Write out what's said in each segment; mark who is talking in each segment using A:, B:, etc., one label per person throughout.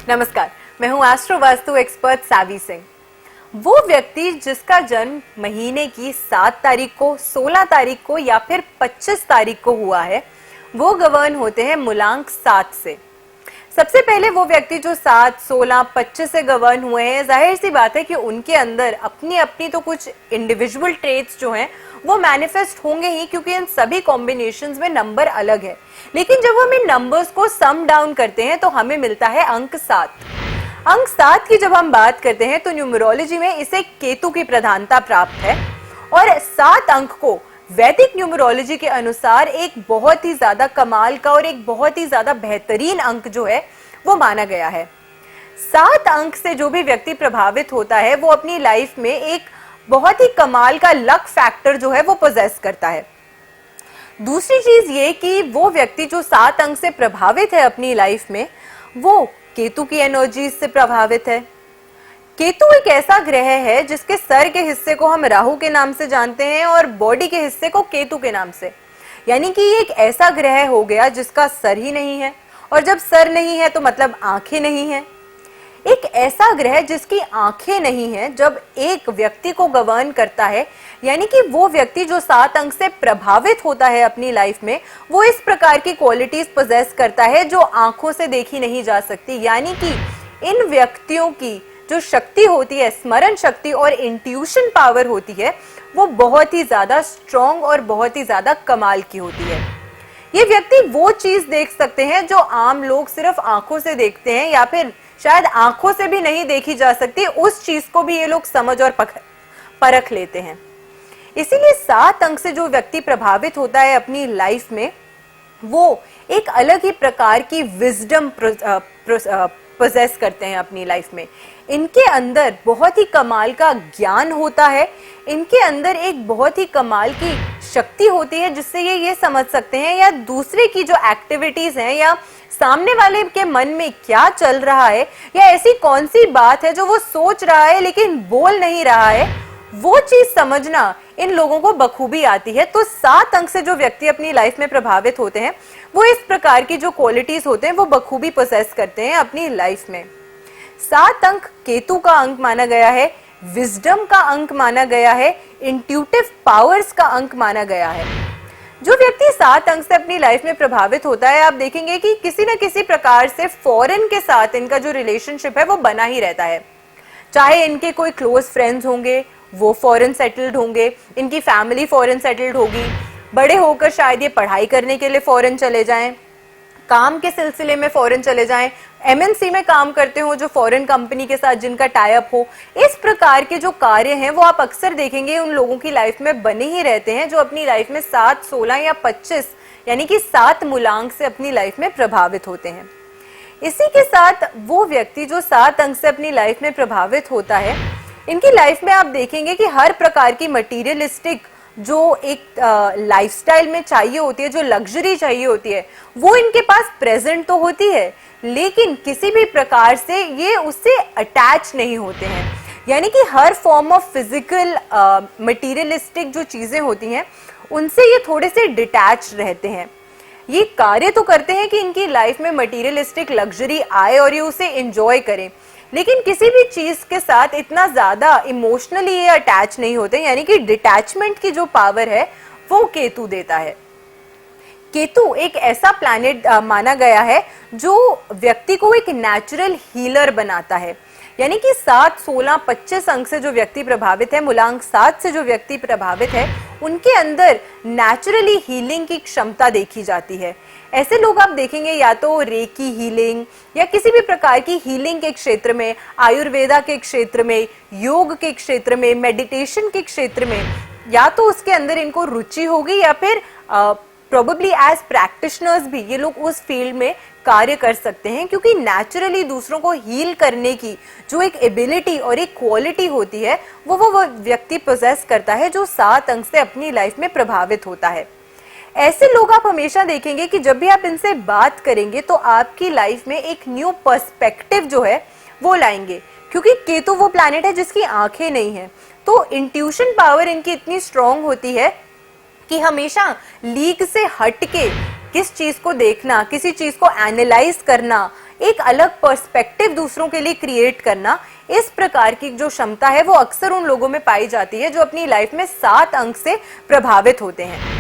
A: नमस्कार, मैं हूं एस्ट्रो वास्तु एक्सपर्ट सावी सिंह। वो व्यक्ति जिसका जन्म महीने की 7 तारीख को, 16 तारीख को या फिर 25 तारीख को हुआ है, वो गवर्न होते हैं मूलांक 7 से। सबसे पहले वो व्यक्ति जो 7, 16, 25 से गवर्न हुए हैं, जाहिर सी बात है कि उनके अंदर अपनी अपनी तो कुछ इंडिविजुअल ट्रेट्स जो हैं वो मैनिफेस्ट होंगे ही, क्योंकि इन सभी कॉम्बिनेशंस में नंबर अलग है। लेकिन जब हम इन नंबर्स को सम डाउन करते हैं तो हमें मिलता है अंक 7। अंक 7 की जब हम बात करते हैं तो न्यूमरोलॉजी में इसे केतु की प्रधानता प्राप्त है और 7 अंक को वैदिक न्यूमरोलॉजी के अनुसार एक बहुत ही ज्यादा कमाल का और एक बहुत ही ज्यादा बेहतरीन अंक जो है वो माना गया है। 7 अंक से जो भी व्यक्ति प्रभावित होता है वो अपनी लाइफ में एक बहुत ही कमाल का लक फैक्टर जो है वो पोजेस करता है। दूसरी चीज ये कि वो व्यक्ति जो 7 अंक से प्रभावित है अपनी लाइफ में, वो केतु की एनर्जी से प्रभावित है। केतु एक ऐसा ग्रह है जिसके सर के हिस्से को हम राहु के नाम से जानते हैं और बॉडी के हिस्से को केतु के नाम से। यानी कि ये एक ऐसा ग्रह हो गया जिसका सर ही नहीं है, और जब सर नहीं है तो मतलब आंखें नहीं है। एक ऐसा ग्रह जिसकी आंखें नहीं है जब एक व्यक्ति को गवर्न करता है, यानी कि वो व्यक्ति जो 7 अंक से प्रभावित होता है अपनी लाइफ में, वो इस प्रकार की क्वालिटीज पोजेस करता है जो आंखों से देखी नहीं जा सकती। यानी कि इन व्यक्तियों की जो शक्ति होती है, स्मरण शक्ति और इंट्यूशन पावर होती है, वो बहुत ही ज्यादा स्ट्रॉन्ग और बहुत ही ज्यादा कमाल की होती है। ये व्यक्ति वो चीज देख सकते हैं जो आम लोग सिर्फ आंखों से देखते हैं, या फिर शायद आंखों से भी नहीं देखी जा सकती, उस चीज को भी ये लोग समझ और परख लेते हैं। इसीलिए 7 अंक से जो व्यक्ति प्रभावित होता है अपनी लाइफ में, वो एक अलग ही प्रकार की विजडम पोजेस करते हैं अपनी लाइफ में। इनके अंदर बहुत ही कमाल का ज्ञान होता है, इनके अंदर एक बहुत ही कमाल की शक्ति होती है जिससे ये समझ सकते हैं या दूसरे की जो एक्टिविटीज हैं या सामने वाले के मन में क्या चल रहा है या ऐसी कौन सी बात है जो वो सोच रहा है लेकिन बोल नहीं रहा है, वो चीज समझना इन लोगों को बखूबी आती है। तो 7 अंक से जो व्यक्ति अपनी लाइफ में प्रभावित होते हैं, वो इस प्रकार की जो क्वालिटीज होते हैं वो बखूबी पोसेस करते हैं अपनी लाइफ में। 7 अंक केतु का अंक माना गया है, विजडम का अंक माना गया है, इंट्यूटिव पावर्स का अंक माना गया है। जो व्यक्ति 7 अंक से अपनी लाइफ में प्रभावित होता है, आप देखेंगे कि किसी न किसी प्रकार से फॉरेन के साथ इनका जो रिलेशनशिप है वो बना ही रहता है। चाहे इनके कोई क्लोज फ्रेंड्स होंगे, वो फॉरेन सेटल्ड होंगे, इनकी फैमिली फॉरेन सेटल्ड होगी, बड़े होकर शायद ये पढ़ाई करने के लिए फॉरेन चले जाएं, काम के सिलसिले में फॉरेन चले जाएं, एमएनसी में काम करते हो जो फॉरेन कंपनी के साथ जिनका टाई अप हो। इस प्रकार के जो कार्य हैं वो आप अक्सर देखेंगे उन लोगों की लाइफ में बने ही रहते हैं जो अपनी लाइफ में 7, 16 या 25 यानी कि 7 मूलांक से अपनी लाइफ में प्रभावित होते हैं। इसी के साथ वो व्यक्ति जो 7 अंक से अपनी लाइफ में प्रभावित होता है, इनकी लाइफ में आप देखेंगे कि हर प्रकार की मटीरियलिस्टिक जो एक लाइफस्टाइल में चाहिए होती है, जो लग्जरी चाहिए होती है, वो इनके पास प्रेजेंट तो होती है, लेकिन किसी भी प्रकार से ये उससे अटैच नहीं होते हैं। यानी कि हर फॉर्म ऑफ फिजिकल मटीरियलिस्टिक जो चीजें होती हैं उनसे ये थोड़े से डिटैच रहते हैं। ये कार्य तो करते हैं कि इनकी लाइफ में मटीरियलिस्टिक लग्जरी आए और ये उसे एंजॉय करें, लेकिन किसी भी चीज के साथ इतना ज्यादा इमोशनली ये अटैच नहीं होते। यानी कि डिटैचमेंट की जो पावर है वो केतु देता है। केतु एक ऐसा प्लैनेट माना गया है जो व्यक्ति को एक नेचुरल हीलर बनाता है। यानी कि 7, 16, 25 अंक से जो व्यक्ति प्रभावित है, मूलांक 7 से जो व्यक्ति प्रभावित है, उनके अंदर नेचुरली हीलिंग की क्षमता देखी जाती है। ऐसे लोग आप देखेंगे या तो रेकी हीलिंग या किसी भी प्रकार की हीलिंग के क्षेत्र में, आयुर्वेदा के क्षेत्र में, योग के क्षेत्र में, मेडिटेशन के क्षेत्र में, या तो उसके अंदर इनको रुचि होगी या फिर प्रोबेबली एज प्रैक्टिशनर्स भी ये लोग उस फील्ड में कार्य कर सकते हैं, क्योंकि नेचुरली दूसरों को हील करने की जो एक एबिलिटी और एक क्वालिटी होती है वो व्यक्ति पोजेस करता है जो 7 अंक से अपनी लाइफ में प्रभावित होता है। ऐसे लोग आप हमेशा देखेंगे कि जब भी आप इनसे बात करेंगे तो आपकी लाइफ में एक न्यू पर्सपेक्टिव जो है वो लाएंगे, क्योंकि केतु वो प्लैनेट है जिसकी आंखें नहीं है। तो इंट्यूशन पावर इनकी इतनी स्ट्रांग होती है कि हमेशा लीक से हटके किस चीज को देखना, किसी चीज को एनालाइज करना, एक अलग पर्सपेक्टिव दूसरों के लिए क्रिएट करना, इस प्रकार की जो क्षमता है वो अक्सर उन लोगों में पाई जाती है जो अपनी लाइफ में 7 अंक से प्रभावित होते हैं।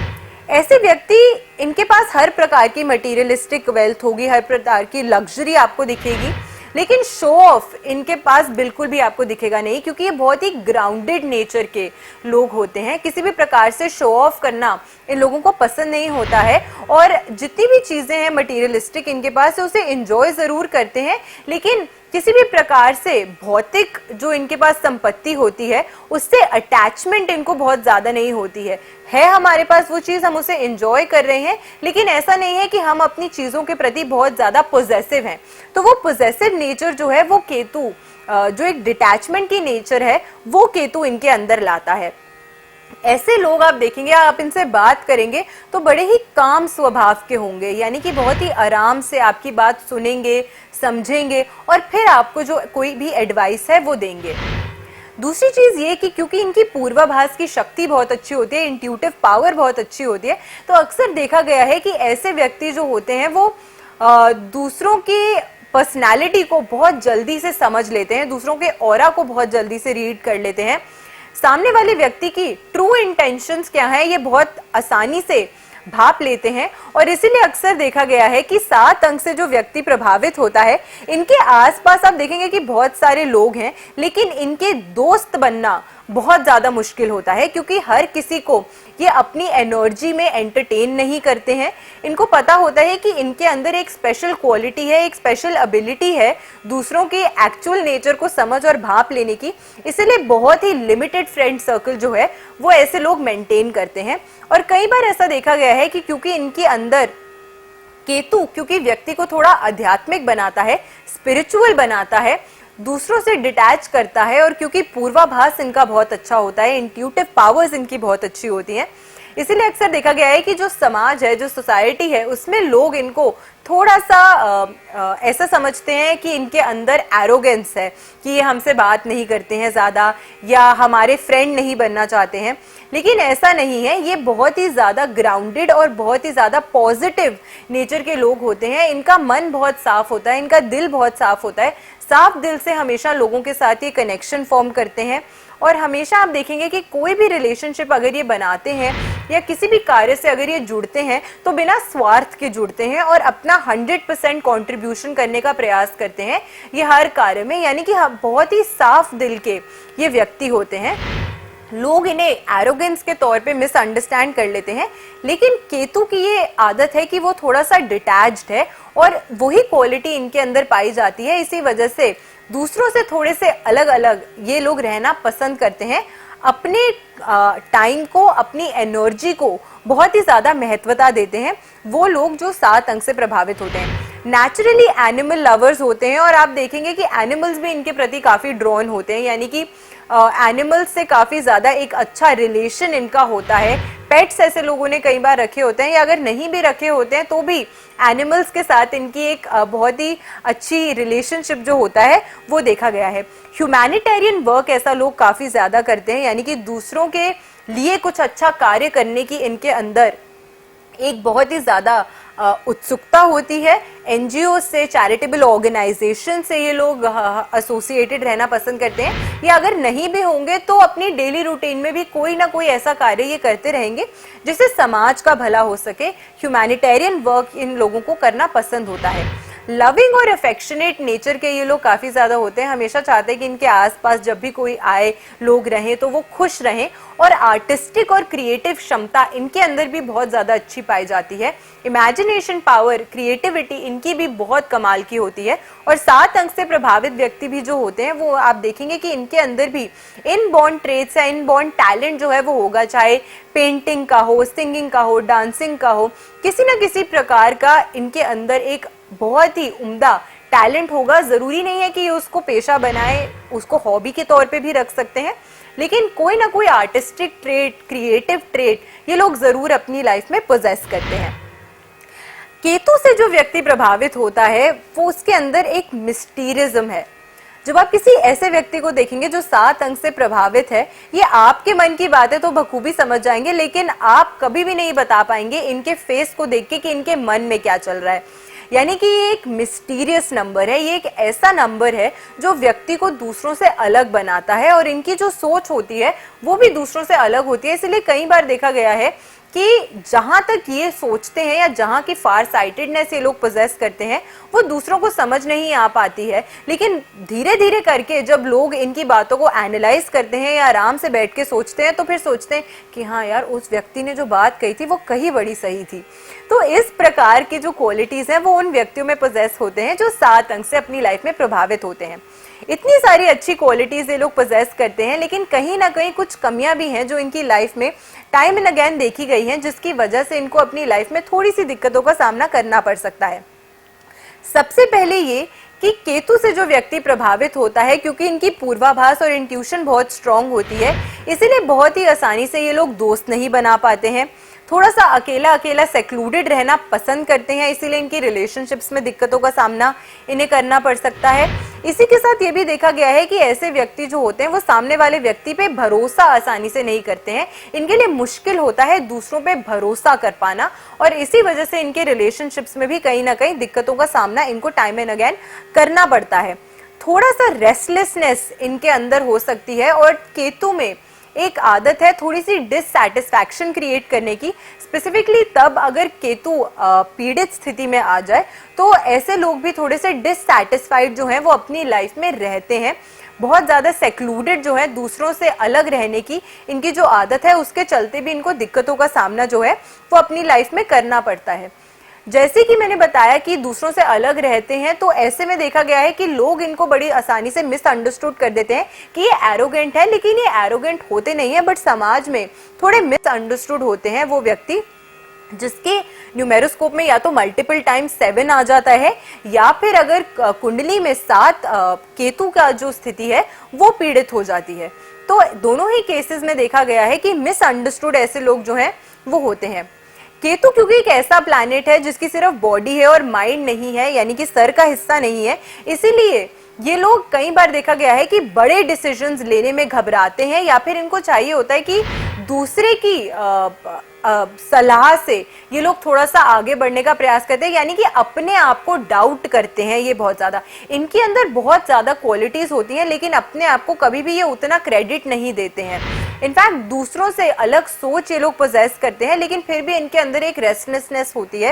A: ऐसे व्यक्ति, इनके पास हर प्रकार की मटेरियलिस्टिक वेल्थ होगी, हर प्रकार की लग्जरी आपको दिखेगी, लेकिन शो ऑफ इनके पास बिल्कुल भी आपको दिखेगा नहीं, क्योंकि ये बहुत ही ग्राउंडेड नेचर के लोग होते हैं। किसी भी प्रकार से शो ऑफ करना इन लोगों को पसंद नहीं होता है, और जितनी भी चीजें हैं मटेरियलिस्टिक इनके पास, उसे एंजॉय जरूर करते हैं, लेकिन किसी भी प्रकार से भौतिक जो इनके पास संपत्ति होती है उससे अटैचमेंट इनको बहुत ज्यादा नहीं होती है हमारे पास वो चीज, हम उसे एंजॉय कर रहे हैं, लेकिन ऐसा नहीं है कि हम अपनी चीजों के प्रति बहुत ज्यादा पॉजिटिव हैं। तो वो पॉजिटिव नेचर जो है वो केतु, जो एक डिटैचमेंट की नेचर है, वो केतु इनके अंदर लाता है। ऐसे लोग आप देखेंगे, आप इनसे बात करेंगे तो बड़े ही काम स्वभाव के होंगे, यानी कि बहुत ही आराम से आपकी बात सुनेंगे, समझेंगे और फिर आपको जो कोई भी एडवाइस है वो देंगे। दूसरी चीज ये कि क्योंकि इनकी पूर्वाभास की शक्ति बहुत अच्छी होती है, इंट्यूटिव पावर बहुत अच्छी होती है, तो अक्सर देखा गया है कि ऐसे व्यक्ति जो होते हैं वो दूसरों की पर्सनैलिटी को बहुत जल्दी से समझ लेते हैं, दूसरों के ऑरा को बहुत जल्दी से रीड कर लेते हैं। सामने वाले व्यक्ति की ट्रू इंटेंशंस क्या है ये बहुत आसानी से भाप लेते हैं, और इसीलिए अक्सर देखा गया है कि 7 अंक से जो व्यक्ति प्रभावित होता है, इनके आसपास आप देखेंगे कि बहुत सारे लोग हैं, लेकिन इनके दोस्त बनना बहुत ज्यादा मुश्किल होता है, क्योंकि हर किसी को ये अपनी एनर्जी में एंटरटेन नहीं करते हैं। इनको पता होता है कि इनके अंदर एक स्पेशल क्वालिटी है, एक स्पेशल एबिलिटी है दूसरों के एक्चुअल नेचर को समझ और भाप लेने की, इसलिए बहुत ही लिमिटेड फ्रेंड सर्कल जो है वो ऐसे लोग मेंटेन करते हैं। और कई बार ऐसा देखा गया है कि क्योंकि इनके अंदर केतु, क्योंकि व्यक्ति को थोड़ा आध्यात्मिक बनाता है, स्पिरिचुअल बनाता है, दूसरों से डिटैच करता है, और क्योंकि पूर्वाभास इनका बहुत अच्छा होता है, इंट्यूटिव पावर्स इनकी बहुत अच्छी होती हैं, इसीलिए अक्सर देखा गया है कि जो समाज है, जो सोसाइटी है, उसमें लोग इनको थोड़ा सा ऐसा समझते हैं कि इनके अंदर एरोगेंस है, कि ये हमसे बात नहीं करते हैं ज़्यादा, या हमारे फ्रेंड नहीं बनना चाहते हैं, लेकिन ऐसा नहीं है। ये बहुत ही ज़्यादा ग्राउंडेड और बहुत ही ज़्यादा पॉजिटिव नेचर के लोग होते हैं। इनका मन बहुत साफ होता है, इनका दिल बहुत साफ होता है, साफ दिल से हमेशा लोगों के साथ ये कनेक्शन फॉर्म करते हैं, और हमेशा आप देखेंगे कि कोई भी रिलेशनशिप अगर ये बनाते हैं या किसी भी कार्य से अगर ये जुड़ते हैं तो बिना स्वार्थ के जुड़ते हैं और अपना 100% कंट्रीब्यूशन करने का प्रयास करते हैं ये हर कार्य में, यानी कि बहुत ही साफ दिल के ये व्यक्ति होते हैं। लोग इन्हें एरोगेंस के तौर पे मिसअंडरस्टैंड कर लेते हैं, लेकिन केतु की ये आदत है कि वो थोड़ा सा डिटैच्ड है, और वही क्वालिटी इनके अंदर पाई जाती है। इसी वजह से दूसरों से थोड़े से अलग अलग ये लोग रहना पसंद करते हैं, अपने टाइम को, अपनी एनर्जी को बहुत ही ज्यादा महत्वता देते हैं वो लोग जो 7 अंक से प्रभावित होते हैं। नेचुरली एनिमल लवर्स होते हैं, और आप देखेंगे कि एनिमल्स भी इनके प्रति काफी ड्रॉन होते हैं, यानी कि एनिमल्स से काफी ज्यादा एक अच्छा रिलेशन इनका होता है। पेट्स ऐसे लोगों ने कई बार रखे होते हैं, या अगर नहीं भी रखे होते हैं तो भी एनिमल्स के साथ इनकी एक बहुत ही अच्छी रिलेशनशिप जो होता है वो देखा गया है। ह्यूमैनिटेरियन वर्क ऐसा लोग काफी ज्यादा करते हैं, यानी कि दूसरों के लिए कुछ अच्छा कार्य करने की इनके अंदर एक बहुत ही ज्यादा उत्सुकता होती है। एनजीओ से, चैरिटेबल ऑर्गेनाइजेशन से ये लोग एसोसिएटेड रहना पसंद करते हैं, या अगर नहीं भी होंगे तो अपनी डेली रूटीन में भी कोई ना कोई ऐसा कार्य ये करते रहेंगे जिससे समाज का भला हो सके। ह्यूमैनिटेरियन वर्क इन लोगों को करना पसंद होता है। लविंग और अफेक्शनेट नेचर के ये लोग काफी ज्यादा होते हैं, हमेशा चाहते हैं कि इनके आसपास जब भी कोई आए, लोग रहें तो वो खुश रहें, और आर्टिस्टिक और क्रिएटिव क्षमता इनके अंदर भी बहुत ज्यादा अच्छी पाई जाती है। इमेजिनेशन पावर, क्रिएटिविटी इनकी भी बहुत कमाल की होती है। और 7 अंक से प्रभावित व्यक्ति भी जो होते हैं वो आप देखेंगे कि इनके अंदर भी इनबॉर्न ट्रेट्स या इनबॉर्न टैलेंट जो है वो होगा, चाहे पेंटिंग का हो, सिंगिंग का हो, डांसिंग का हो, किसी न किसी प्रकार का इनके अंदर एक बहुत ही उम्दा टैलेंट होगा। जरूरी नहीं है कि ये उसको पेशा बनाए, उसको हॉबी के तौर पे भी रख सकते हैं, लेकिन कोई ना कोई आर्टिस्टिक ट्रेट, क्रिएटिव ट्रेट ये लोग जरूर अपनी लाइफ में पोजेस करते हैं। केतु से जो व्यक्ति प्रभावित होता है वो उसके अंदर एक मिस्टीरियज्म है। जब आप किसी ऐसे व्यक्ति को देखेंगे जो 7 अंक से प्रभावित है, ये आपके मन की बातें तो बखूबी समझ जाएंगे, लेकिन आप कभी भी नहीं बता पाएंगे इनके फेस को देख के कि इनके मन में क्या चल रहा है। यानी कि ये एक मिस्टीरियस नंबर है, ये एक ऐसा नंबर है जो व्यक्ति को दूसरों से अलग बनाता है और इनकी जो सोच होती है वो भी दूसरों से अलग होती है। इसलिए कई बार देखा गया है कि जहां तक ये सोचते हैं या जहां की फार साइटेडनेस ये लोग पोजेस करते हैं वो दूसरों को समझ नहीं आ पाती है, लेकिन धीरे धीरे करके जब लोग इनकी बातों को एनालाइज करते हैं या आराम से बैठ के सोचते हैं तो फिर सोचते हैं कि हाँ यार, उस व्यक्ति ने जो बात कही थी वो कहीं बड़ी सही थी। तो इस प्रकार की जो क्वालिटीज हैं वो उन व्यक्तियों में पोजेस होते हैं जो 7 अंक से अपनी लाइफ में प्रभावित होते हैं। इतनी सारी अच्छी क्वालिटीज ये लोग पोजेस करते हैं, लेकिन कहीं ना कहीं कुछ कमियां भी हैं जो इनकी लाइफ में टाइम एंड अगेन देखी गई हैं, जिसकी वजह से इनको अपनी लाइफ में थोड़ी सी दिक्कतों का सामना करना पड़ सकता है। सबसे पहले ये कि केतु से जो व्यक्ति प्रभावित होता है, क्योंकि इनकी पूर्वाभास और इंट्यूशन बहुत स्ट्रांग होती है, इसीलिए बहुत ही आसानी से ये लोग दोस्त नहीं बना पाते हैं। थोड़ा सा अकेला अकेला सेक्लूडेड रहना पसंद करते हैं, इसीलिए इनकी रिलेशनशिप्स में दिक्कतों का सामना इन्हें करना पड़ सकता है। इसी के साथ ये भी देखा गया है कि ऐसे व्यक्ति जो होते हैं वो सामने वाले व्यक्ति पे भरोसा आसानी से नहीं करते हैं। इनके लिए मुश्किल होता है दूसरों पे भरोसा कर पाना और इसी वजह से इनके रिलेशनशिप्स में भी कहीं ना कहीं दिक्कतों का सामना इनको टाइम एंड अगेन करना पड़ता है। थोड़ा सा रेस्टलेसनेस इनके अंदर हो सकती है और केतु में एक आदत है थोड़ी सी डिससैटिस्फैक्शन क्रिएट करने की, स्पेसिफिकली तब अगर केतु पीड़ित स्थिति में आ जाए तो ऐसे लोग भी थोड़े से डिससैटिस्फाइड जो हैं वो अपनी लाइफ में रहते हैं। बहुत ज़्यादा सेक्लूडेड जो है, दूसरों से अलग रहने की इनकी जो आदत है उसके चलते भी इनको दिक्कतों का सामना जो है वो अपनी लाइफ में करना पड़ता है। जैसे कि मैंने बताया कि दूसरों से अलग रहते हैं, तो ऐसे में देखा गया है कि लोग इनको बड़ी आसानी से मिसअंडरस्टूड कर देते हैं कि ये एरोगेंट है, लेकिन ये एरोगेंट होते नहीं है, बट समाज में थोड़े मिसअंडरस्टूड होते हैं वो व्यक्ति जिसके न्यूमेरोस्कोप में या तो मल्टीपल टाइम 7 आ जाता है या फिर अगर कुंडली में 7 केतु का जो स्थिति है वो पीड़ित हो जाती है। तो दोनों ही केसेस में देखा गया है कि मिसअंडरस्टूड ऐसे लोग जो हैं वो होते हैं। केतु क्योंकि एक ऐसा प्लैनेट है जिसकी सिर्फ बॉडी है और माइंड नहीं है, यानी कि सर का हिस्सा नहीं है, इसीलिए ये लोग कई बार देखा गया है कि बड़े डिसीजंस लेने में घबराते हैं या फिर इनको चाहिए होता है कि दूसरे की सलाह से ये लोग थोड़ा सा आगे बढ़ने का प्रयास करते हैं, यानी कि अपने आप को डाउट करते हैं। ये बहुत ज्यादा इनके अंदर बहुत ज्यादा क्वालिटीज होती हैं, लेकिन अपने आप को कभी भी ये उतना क्रेडिट नहीं देते हैं। इनफैक्ट दूसरों से अलग सोच ये लोग पोजेस करते हैं, लेकिन फिर भी इनके अंदर एक रेस्टलेसनेस होती है।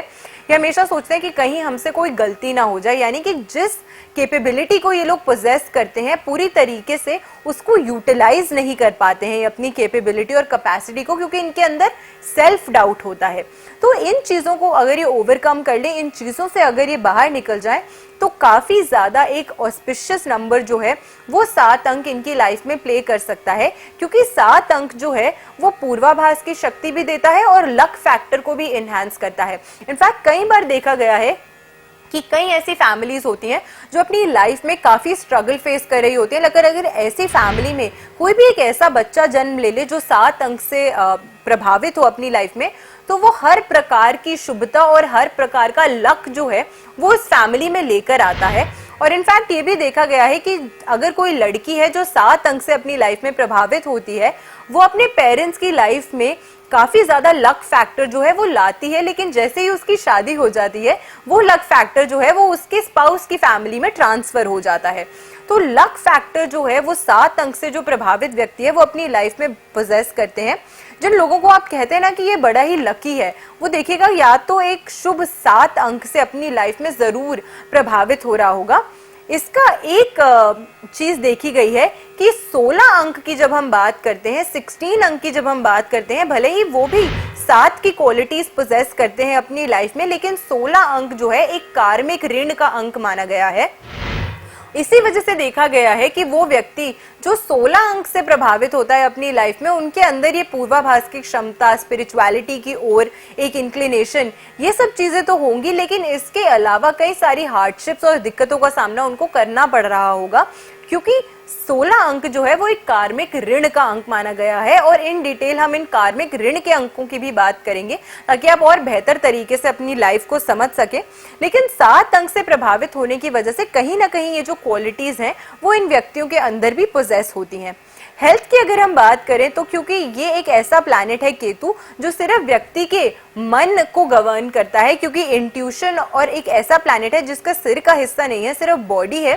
A: ये हमेशा सोचते हैं कि कहीं हमसे कोई गलती ना हो जाए, यानी कि जिस कैपेबिलिटी को ये लोग पोजेस करते हैं पूरी तरीके से उसको यूटिलाइज नहीं कर पाते हैं अपनी कैपेबिलिटी और कैपेसिटी को, क्योंकि इनके अंदर सेल्फ डाउट होता है। तो इन चीजों को अगर ये ओवरकम कर ले, इन चीजों से अगर ये बाहर निकल जाए, तो काफी ज्यादा एक ऑस्पिशियस नंबर जो है वो 7 अंक इनकी लाइफ में प्ले कर सकता है, क्योंकि 7 अंक जो है वो पूर्वाभास की शक्ति भी देता है और लक फैक्टर को भी इनहैंस करता है। इनफैक्ट कई बार देखा गया है कि कई ऐसी फैमिलीज होती हैं जो अपनी लाइफ में काफी स्ट्रगल फेस कर रही होती है, लेकिन अगर ऐसी फैमिली में कोई भी एक ऐसा बच्चा जन्म ले ले जो 7 अंक से प्रभावित हो अपनी लाइफ में, तो वो हर प्रकार की शुभता और हर प्रकार का लक जो है वो इस फैमिली में लेकर आता है। और इनफैक्ट ये भी देखा गया है कि अगर कोई लड़की है जो 7 अंक से अपनी लाइफ में प्रभावित होती है, वो अपने पेरेंट्स की लाइफ में काफी ज्यादा लक फैक्टर जो है वो लाती है, लेकिन जैसे ही उसकी शादी हो जाती है वो लक फैक्टर जो है वो उसके स्पाउस की फैमिली में ट्रांसफर हो जाता है। तो लक फैक्टर जो है वो 7 अंक से जो प्रभावित व्यक्ति है वो अपनी लाइफ में पोजेस करते हैं। जिन लोगों को आप कहते हैं ना कि ये बड़ा ही लकी है, वो देखिएगा या तो एक शुभ 7 अंक से अपनी लाइफ में जरूर प्रभावित हो रहा होगा। इसका एक चीज देखी गई है कि 16 अंक की जब हम बात करते हैं, 16 अंक की जब हम बात करते हैं, भले ही वो भी 7 की क्वालिटीज पोजेस करते हैं अपनी लाइफ में, लेकिन 16 अंक जो है एक कार्मिक ऋण का अंक माना गया है। इसी वजह से देखा गया है कि वो व्यक्ति जो 16 अंक से प्रभावित होता है अपनी लाइफ में, उनके अंदर ये पूर्वाभास की क्षमता, स्पिरिचुअलिटी की ओर एक इंक्लिनेशन, ये सब चीजें तो होंगी, लेकिन इसके अलावा कई सारी हार्डशिप्स और दिक्कतों का सामना उनको करना पड़ रहा होगा, क्योंकि 16 अंक जो है वो एक कार्मिक ऋण का अंक माना गया है। और इन डिटेल हम इन कार्मिक ऋण के अंकों की भी बात करेंगे ताकि आप और बेहतर तरीके से अपनी लाइफ को समझ सके। लेकिन 7 अंक से प्रभावित होने की वजह से कहीं ना कहीं ये जो क्वालिटीज हैं वो इन व्यक्तियों के अंदर भी पोजेस होती हैं। हेल्थ की अगर हम बात करें तो क्योंकि ये एक ऐसा प्लैनेट है केतु जो सिर्फ व्यक्ति के मन को गवर्न करता है, क्योंकि इंट्यूशन और एक ऐसा प्लैनेट है जिसका सिर का हिस्सा नहीं है, सिर्फ बॉडी है,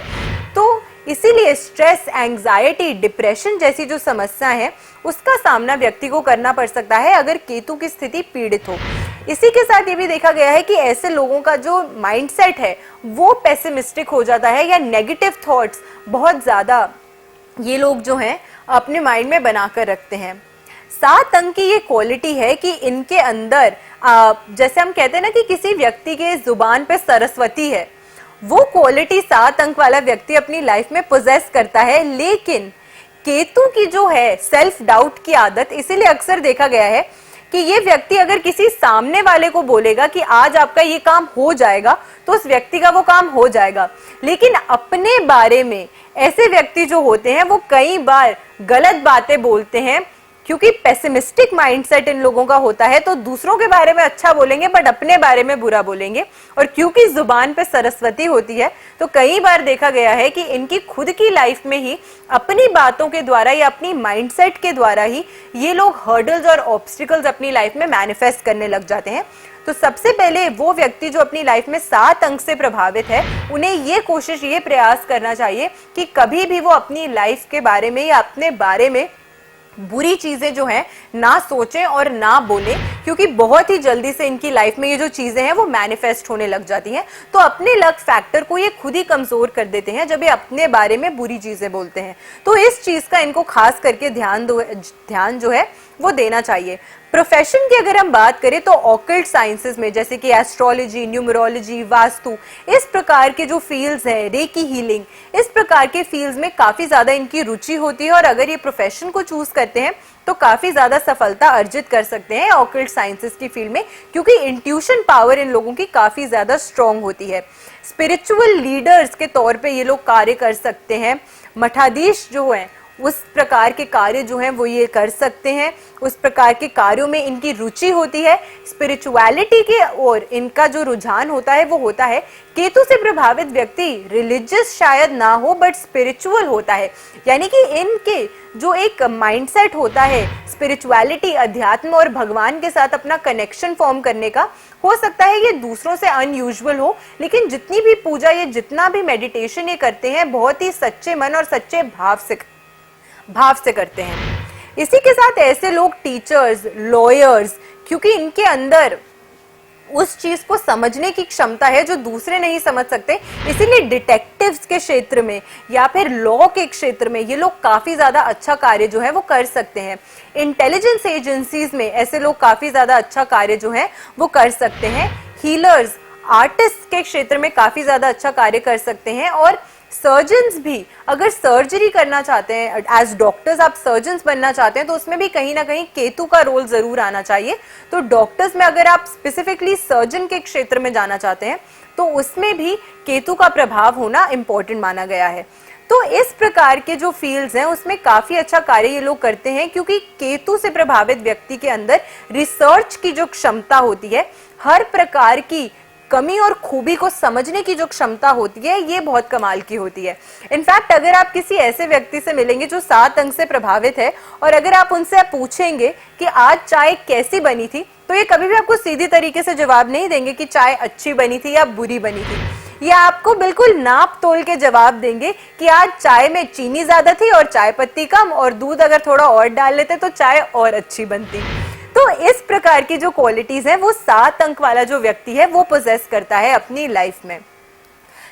A: तो इसीलिए स्ट्रेस, एंजाइटी, डिप्रेशन जैसी जो समस्या है उसका सामना व्यक्ति को करना पड़ सकता है अगर केतु की स्थिति पीड़ित हो। इसी के साथ ये भी देखा गया है कि ऐसे लोगों का जो माइंडसेट है वो पेसिमिस्टिक हो जाता है, या नेगेटिव थॉट्स बहुत ज्यादा ये लोग जो हैं अपने माइंड में बनाकर रखते हैं। 7 अंक की ये क्वालिटी है कि इनके अंदर जैसे हम कहते हैं ना कि किसी व्यक्ति के जुबान पे सरस्वती है, वो क्वालिटी 7 अंक वाला व्यक्ति अपनी लाइफ में पोजेस करता है। लेकिन केतु की जो है सेल्फ डाउट की आदत, इसीलिए अक्सर देखा गया है कि ये व्यक्ति अगर किसी सामने वाले को बोलेगा कि आज आपका ये काम हो जाएगा तो उस व्यक्ति का वो काम हो जाएगा, लेकिन अपने बारे में ऐसे व्यक्ति जो होते हैं वो कई बार गलत बातें बोलते हैं, क्योंकि पेसिमिस्टिक माइंडसेट इन लोगों का होता है तो दूसरों के बारे में अच्छा बोलेंगे बट अपने बारे में बुरा बोलेंगे। और क्योंकि जुबान पे सरस्वती होती है तो कई बार देखा गया है कि इनकी खुद की लाइफ में ही अपनी बातों के द्वारा या अपनी माइंडसेट के द्वारा ही ये लोग हर्डल्स और ऑब्स्टिकल्स अपनी लाइफ में मैनिफेस्ट करने लग जाते हैं। तो सबसे पहले वो व्यक्ति जो अपनी लाइफ में 7 अंक से प्रभावित है, उन्हें ये कोशिश, ये प्रयास करना चाहिए कि कभी भी वो अपनी लाइफ के बारे में या अपने बारे में बुरी चीजें जो हैं ना सोचें और ना बोलें, क्योंकि बहुत ही जल्दी से इनकी लाइफ में ये जो चीजें हैं वो मैनिफेस्ट होने लग जाती हैं। तो अपने लक फैक्टर को ये खुद ही कमजोर कर देते हैं जब ये अपने बारे में बुरी चीजें बोलते हैं। तो इस चीज का इनको खास करके ध्यान जो है वो देना चाहिए। प्रोफेशन की अगर हम बात करें तो ऑकल्ट साइंसेस में जैसे कि एस्ट्रोलॉजी, न्यूमरोलॉजी, वास्तु, इस प्रकार के जो फील्ड्स हैं, रेकी हीलिंग, इस प्रकार के फील्ड्स में काफी ज्यादा इनकी रुचि होती है और अगर ये प्रोफेशन को चूज करते हैं तो काफी ज्यादा सफलता अर्जित कर सकते हैं ऑकल्ट साइंसेस की फील्ड में, क्योंकि इंट्यूशन पावर इन लोगों की काफी ज्यादा स्ट्रांग होती है। स्पिरिचुअल लीडर्स के तौर पे ये लोग कार्य कर सकते हैं। मठाधीश जो हैं उस प्रकार के कार्य जो हैं वो ये कर सकते हैं, उस प्रकार के कार्यों में इनकी रुचि होती है। स्पिरिचुअलिटी की ओर इनका जो रुझान होता है वो होता है। केतु से प्रभावित व्यक्ति रिलीजियस शायद ना हो बट स्पिरिचुअल होता है, यानी कि इनके जो एक माइंडसेट होता है स्पिरिचुअलिटी, अध्यात्म और भगवान के साथ अपना कनेक्शन फॉर्म करने का, हो सकता है ये दूसरों से अनयूजुअल हो, लेकिन जितनी भी पूजा, ये जितना भी मेडिटेशन ये करते हैं बहुत ही सच्चे मन और सच्चे भाव से करते हैं। इसी के साथ ऐसे लोग टीचर्स, लॉयर्स, क्योंकि इनके अंदर उस चीज को समझने की क्षमता है जो दूसरे नहीं समझ सकते, इसीलिए डिटेक्टिव्स के क्षेत्र में या फिर लॉ के क्षेत्र में ये लोग काफी ज्यादा अच्छा कार्य जो है वो कर सकते हैं। इंटेलिजेंस एजेंसीज में ऐसे लोग काफी ज्यादा अच्छा कार्य जो है वो कर सकते हैं। हीलर्स, आर्टिस्ट के क्षेत्र में काफी ज्यादा अच्छा कार्य कर सकते हैं। और सर्जन्स भी अगर सर्जरी करना चाहते हैं, एज डॉक्टर्स आप सर्जन्स बनना चाहते हैं तो उसमें भी कहीं ना कहीं केतु का रोल जरूर आना चाहिए। तो डॉक्टर्स में अगर आप स्पेसिफिकली सर्जन के क्षेत्र में जाना चाहते हैं तो उसमें भी केतु का प्रभाव होना इंपॉर्टेंट माना गया है। तो इस प्रकार के जो फील्ड्स हैं उसमें काफी अच्छा कार्य ये लोग करते हैं, क्योंकि केतु से प्रभावित व्यक्ति के अंदर रिसर्च की जो क्षमता होती है, हर प्रकार की कमी और खूबी को समझने की जो क्षमता होती है, ये बहुत कमाल की होती है। इनफैक्ट अगर आप किसी ऐसे व्यक्ति से मिलेंगे जो 7 अंक से प्रभावित है और अगर आप उनसे पूछेंगे कि आज चाय कैसी बनी थी, तो ये कभी भी आपको सीधी तरीके से जवाब नहीं देंगे कि चाय अच्छी बनी थी या बुरी बनी थी। ये आपको बिल्कुल नाप तोल के जवाब देंगे कि आज चाय में चीनी ज्यादा थी और चाय पत्ती कम, और दूध अगर थोड़ा और डाल लेते तो चाय और अच्छी बनती। तो इस प्रकार की जो क्वालिटीज हैं वो 7 अंक वाला जो व्यक्ति है वो पोजेस करता है अपनी लाइफ में।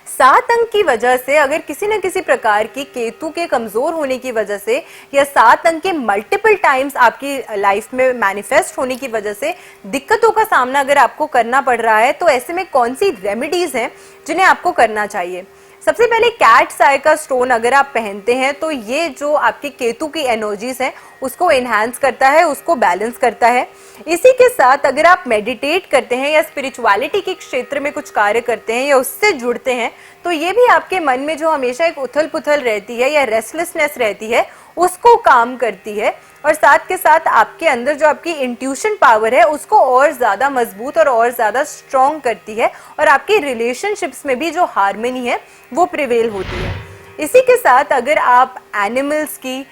A: 7 अंक की वजह से अगर किसी न किसी प्रकार की केतु के कमजोर होने की वजह से या 7 अंक के मल्टीपल टाइम्स आपकी लाइफ में मैनिफेस्ट होने की वजह से दिक्कतों का सामना अगर आपको करना पड़ रहा है, तो ऐसे में कौन सी रेमेडीज हैं जिन्हें आपको करना चाहिए। सबसे पहले कैट्स आई का स्टोन अगर आप पहनते हैं तो ये जो आपकी केतु की एनर्जीज हैं उसको एनहांस करता है, उसको बैलेंस करता है। इसी के साथ अगर आप मेडिटेट करते हैं या स्पिरिचुअलिटी के क्षेत्र में कुछ कार्य करते हैं या उससे जुड़ते हैं, तो ये भी आपके मन में जो हमेशा एक उथल पुथल रहती है या रेस्टलेसनेस रहती है उसको काम करती है। और साथ के साथ आपके अंदर जो आपकी इंट्यूशन पावर है उसको और ज्यादा मजबूत और ज्यादा स्ट्रॉन्ग करती है, और आपकी रिलेशनशिप्स में भी जो हार्मनी है वो प्रिवेल होती है। इसी के साथ अगर आप एनिमल्स की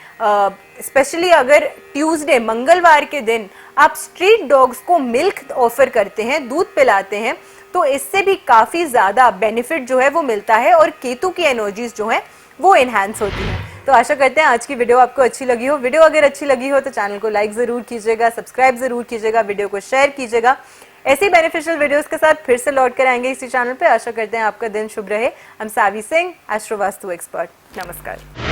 A: स्पेशली अगर ट्यूसडे मंगलवार के दिन आप स्ट्रीट डॉग्स को मिल्क ऑफर करते हैं, दूध पिलाते हैं, तो इससे भी काफी ज्यादा बेनिफिट जो है वो मिलता है और केतु की एनर्जीज जो है वो एनहांस होती है। तो आशा करते हैं आज की वीडियो आपको अच्छी लगी हो। वीडियो अगर अच्छी लगी हो तो चैनल को लाइक जरूर कीजिएगा, सब्सक्राइब जरूर कीजिएगा, वीडियो को शेयर कीजिएगा। ऐसी बेनिफिशियल वीडियोस के साथ फिर से लौट कर आएंगे इसी चैनल पे। आशा करते हैं आपका दिन शुभ रहे। हम सावी सिंह, एस्ट्रो वास्तु एक्सपर्ट। नमस्कार।